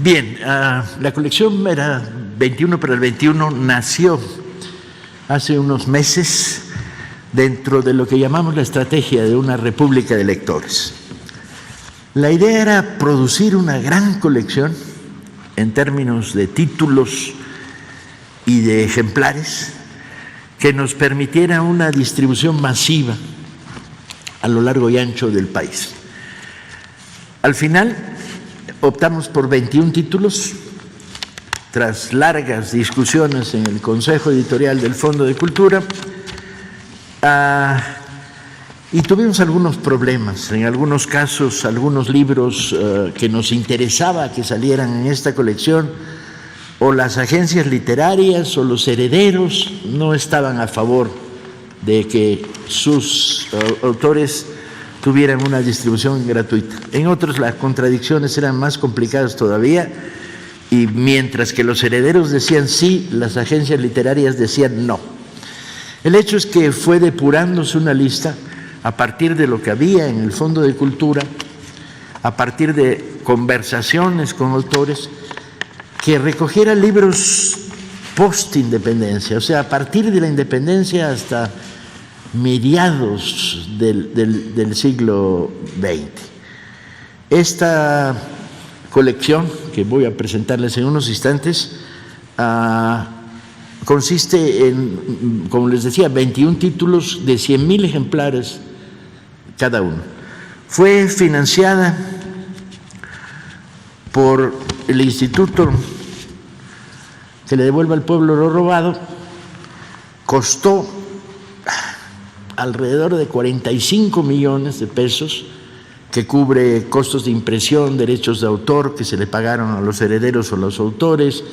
Bien, la colección era 21 para el 21, nació hace unos meses dentro de lo que llamamos la estrategia de una república de lectores. La idea era producir una gran colección en términos de títulos y de ejemplares que nos permitiera una distribución masiva a lo largo y ancho del país. Al final optamos por 21 títulos, tras largas discusiones en el Consejo Editorial del Fondo de Cultura, y tuvimos algunos problemas. En algunos casos, algunos libros que nos interesaba que salieran en esta colección, o las agencias literarias o los herederos no estaban a favor de que sus autores tuvieran una distribución gratuita. En otros las contradicciones eran más complicadas todavía, y mientras que los herederos decían sí, las agencias literarias decían no. El hecho es que fue depurándose una lista a partir de lo que había en el Fondo de Cultura, a partir de conversaciones con autores, que recogiera libros post-independencia, o sea, a partir de la independencia hasta mediados del siglo XX. Esta colección, que voy a presentarles en unos instantes, consiste en, como les decía, 21 títulos de 100,000 ejemplares cada uno. Fue financiada por el Instituto que le devuelva al pueblo lo robado. Costó alrededor de 45 millones de pesos, que cubre costos de impresión, derechos de autor que se le pagaron a los herederos o los autores,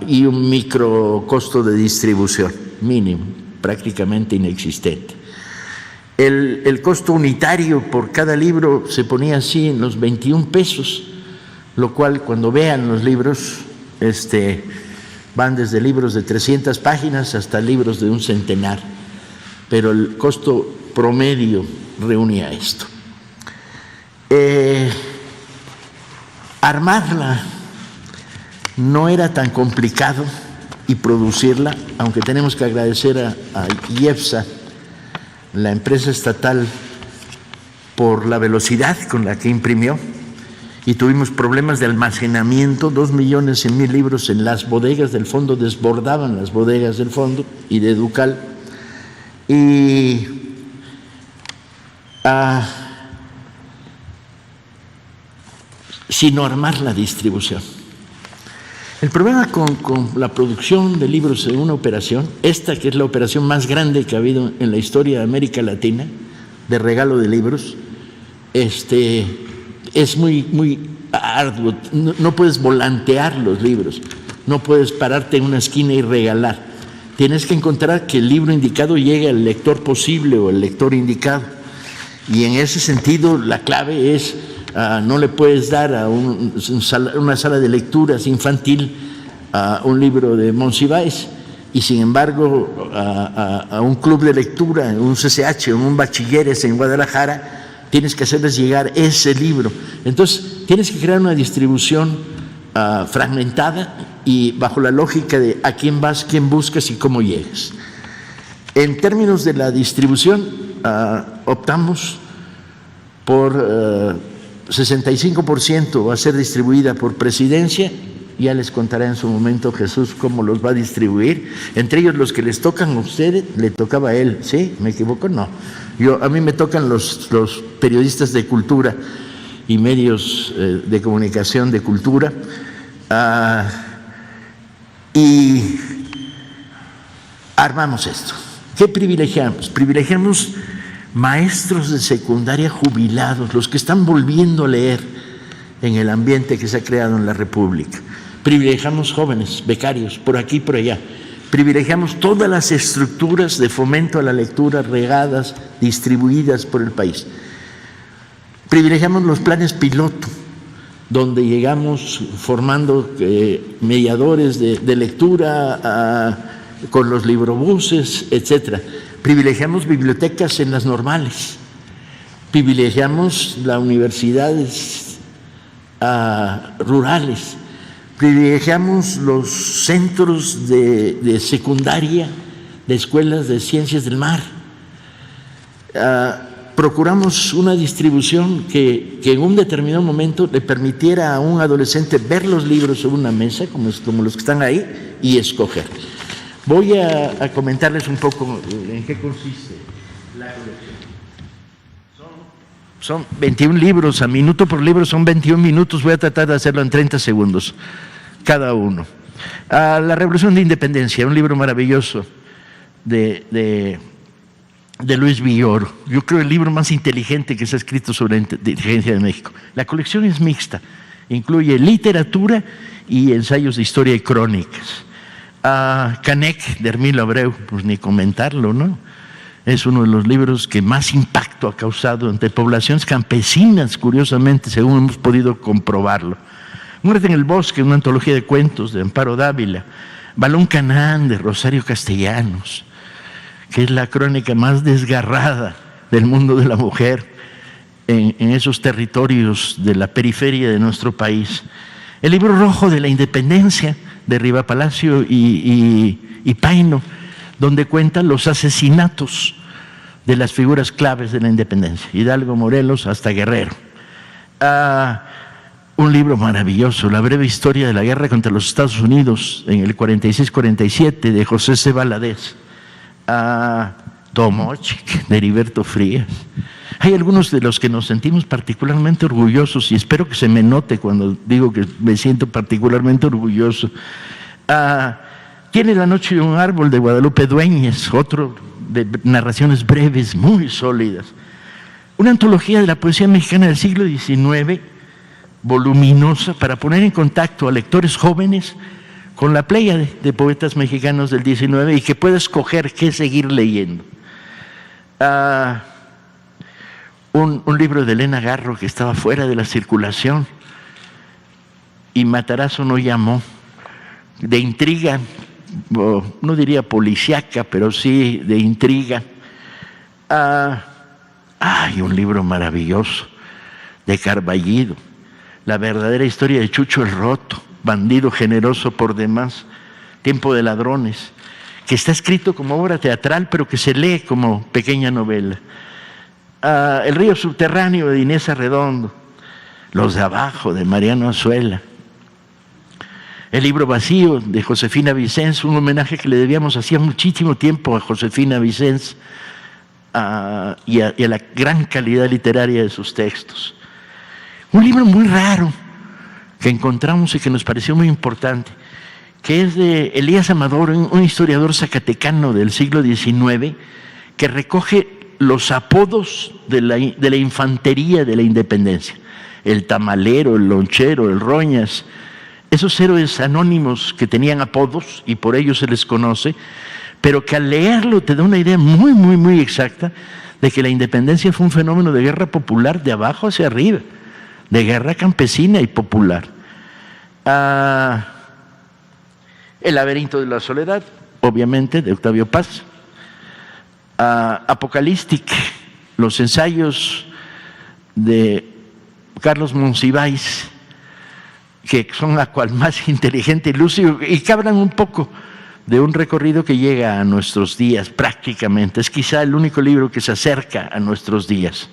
y un micro costo de distribución mínimo, prácticamente inexistente. El costo unitario por cada libro se ponía así en los 21 pesos, lo cual, cuando vean los libros, van desde libros de 300 páginas hasta libros de un centenar, pero el costo promedio reunía esto. Armarla no era tan complicado, y producirla, aunque tenemos que agradecer a IEPSA, la empresa estatal, por la velocidad con la que imprimió, y tuvimos problemas de almacenamiento. 2.100.000 libros en las bodegas del fondo, desbordaban las bodegas del fondo y de Educal, y sino armar la distribución. El problema con la producción de libros en una operación, esta que es la operación más grande que ha habido en la historia de América Latina, de regalo de libros, es muy arduo. No puedes volantear los libros, no puedes pararte en una esquina y regalar. Tienes que encontrar que el libro indicado llegue al lector posible o el lector indicado. Y en ese sentido la clave es, no le puedes dar a una sala de lecturas infantil un libro de Monsiváis, y sin embargo a un club de lectura, un CCH o un bachilleres en Guadalajara, tienes que hacerles llegar ese libro. Entonces tienes que crear una distribución fragmentada y bajo la lógica de a quién vas, quién buscas y cómo llegas. En términos de la distribución, optamos por 65% va a ser distribuida por Presidencia. Ya les contará en su momento Jesús cómo los va a distribuir. Entre ellos los que les tocan a ustedes, le tocaba a él, ¿sí? ¿Me equivoco? No. A mí me tocan los periodistas de cultura y medios de comunicación de cultura. Y armamos esto. ¿Qué privilegiamos? Privilegiamos maestros de secundaria jubilados, los que están volviendo a leer en el ambiente que se ha creado en la República. Privilegiamos jóvenes, becarios, por aquí y por allá. Privilegiamos todas las estructuras de fomento a la lectura regadas, distribuidas por el país. Privilegiamos los planes piloto, donde llegamos formando mediadores de lectura con los librobuses, etcétera. Privilegiamos bibliotecas en las normales, privilegiamos las universidades rurales. Privilegiamos los centros de secundaria, de escuelas de ciencias del mar. Procuramos una distribución que en un determinado momento le permitiera a un adolescente ver los libros sobre una mesa, como los que están ahí, y escoger. Voy a comentarles un poco en qué consiste la colección. Son 21 libros, a minuto por libro son 21 minutos, voy a tratar de hacerlo en 30 segundos cada uno. La Revolución de Independencia, un libro maravilloso de Luis Villoro. Yo creo el libro más inteligente que se ha escrito sobre la inteligencia de México. La colección es mixta, incluye literatura y ensayos de historia y crónicas. Canek, de Hermilo Abreu, pues ni comentarlo, ¿no? Es uno de los libros que más impacto ha causado entre poblaciones campesinas, curiosamente, según hemos podido comprobarlo. Muerte en el bosque, una antología de cuentos de Amparo Dávila. Balón Canaán, de Rosario Castellanos, que es la crónica más desgarrada del mundo de la mujer en esos territorios de la periferia de nuestro país. El libro rojo de la Independencia, de Riva Palacio y Paino, donde cuentan los asesinatos de las figuras claves de la independencia, Hidalgo, Morelos, hasta Guerrero. Un libro maravilloso, La breve historia de la guerra contra los Estados Unidos en el 46-47, de José C. Valadez. Tomochic, de Heriberto Frías. Hay algunos de los que nos sentimos particularmente orgullosos, y espero que se me note cuando digo que me siento particularmente orgulloso. Tiene La noche de un árbol, de Guadalupe Dueñez, otro de narraciones breves, muy sólidas. Una antología de la poesía mexicana del siglo XIX, voluminosa, para poner en contacto a lectores jóvenes con la pléyade de poetas mexicanos del XIX y que pueda escoger qué seguir leyendo. Un libro de Elena Garro que estaba fuera de la circulación, y Matarazzo no llamó, de intriga, no diría policíaca, pero sí de intriga. Hay un libro maravilloso de Carballido, La verdadera historia de Chucho el Roto, bandido generoso por demás, Tiempo de ladrones, que está escrito como obra teatral, pero que se lee como pequeña novela. El río subterráneo, de Inés Arredondo, Los de abajo, de Mariano Azuela. El libro vacío, de Josefina Vicens, un homenaje que le debíamos hacía muchísimo tiempo a Josefina Vicens y a la gran calidad literaria de sus textos. Un libro muy raro que encontramos y que nos pareció muy importante, que es de Elías Amador, un historiador zacatecano del siglo XIX, que recoge los apodos de la infantería de la independencia: el tamalero, el lonchero, el roñas, esos héroes anónimos que tenían apodos y por ello se les conoce, pero que al leerlo te da una idea muy, muy, muy exacta de que la independencia fue un fenómeno de guerra popular de abajo hacia arriba, de guerra campesina y popular. El laberinto de la soledad, obviamente, de Octavio Paz. Apocalístic, los ensayos de Carlos Monsiváis, que son la cual más inteligente y lúcido, y que hablan un poco de un recorrido que llega a nuestros días prácticamente. Es quizá el único libro que se acerca a nuestros días.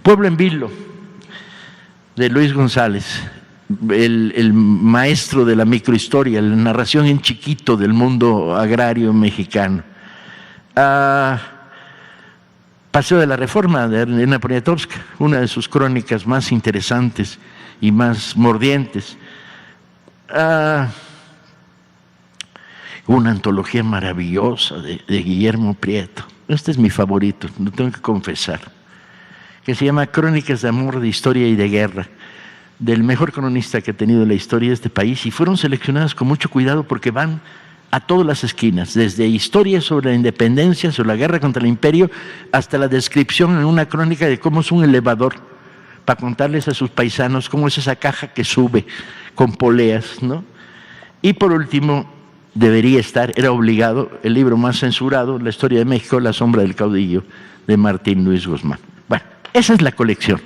Pueblo en Vilo, de Luis González, el maestro de la microhistoria, la narración en chiquito del mundo agrario mexicano. Paseo de la Reforma, de Elena Poniatowska, una de sus crónicas más interesantes y más mordientes. Una antología maravillosa de Guillermo Prieto. Este es mi favorito, lo tengo que confesar, que se llama Crónicas de amor, de historia y de guerra, del mejor cronista que ha tenido la historia de este país, y fueron seleccionadas con mucho cuidado porque van a todas las esquinas, desde historias sobre la independencia, sobre la guerra contra el imperio, hasta la descripción en una crónica de cómo es un elevador, para contarles a sus paisanos cómo es esa caja que sube con poleas, ¿no? Y por último, debería estar, era obligado, el libro más censurado, La historia de México, La sombra del caudillo, de Martín Luis Guzmán. Bueno, esa es la colección.